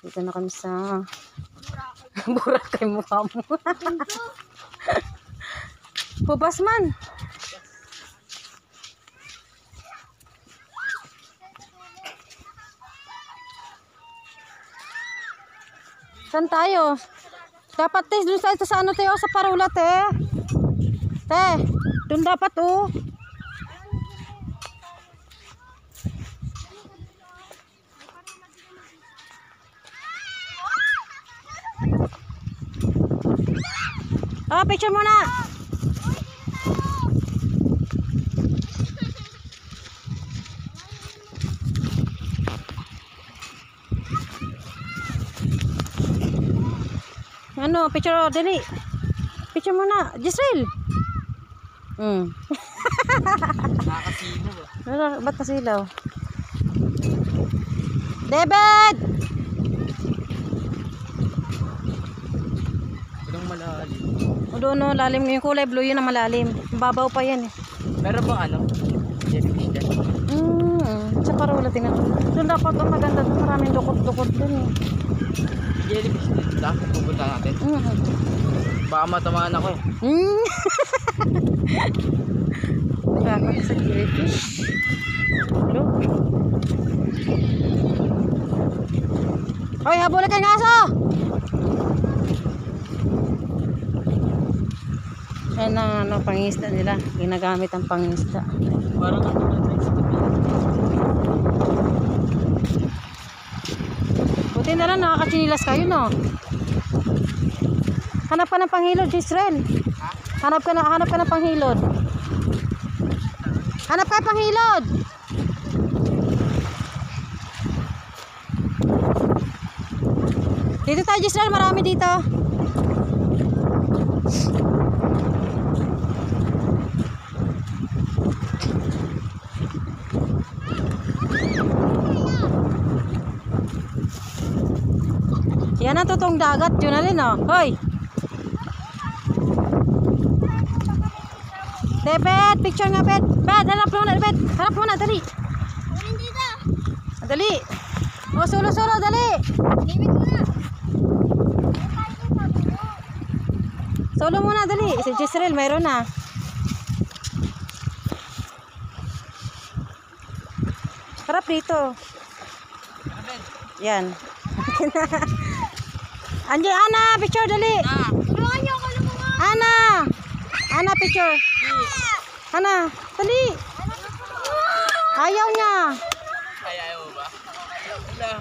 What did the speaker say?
Dito na kami sa Boracay mukha mo. Pubas man. Saan tayo? Dapat te, dun sa ano te, sa Parula te. Te, dun dapat oh. Ah, picture muna. Ano, picture dali. Picture muna, Giselle. Nakakasilaw ah. Ba't kasilaw? David! Anong malalim? O doon no, lalim yung kulay blue yun na malalim. Babaw pa yan eh. Meron bang ano? Jellyfish dyan? Sa Parula tingnan. Doon dapat ang maganda doon. Maraming dukot-dukot doon eh. Jellyfish din lang. Pupunta natin. Baka matamaan ako eh. Bakit sa jellyfish? Hello? Hoy, habulin kayo ng aso! Yan ang ano, pangisda nila. Ginagamit ang pangisda. Parang ano na tayo sa tabi. Buti na lang nakakachinilas kayo, no? Hanap ka ng panghilod, Giselle. Hanap ka ng panghilod. Hanap ka ng panghilod. Dito tayo, Giselle. Marami dito. Yan ang totoong dagat. Yun na rin, oh. Hoy! David, picture nga, Bet. Bet, hanap muna, Bet. Hanap muna, dali. Dali. O, sulo-sulo, dali. Solo muna, dali. Si Giselle, mayroon na. Harap dito. Yan. Andiyan, Ana, picture, dali. Ana. Ana, picture. Ana, dali. Ayaw niya. Ayaw mo ba? Wala.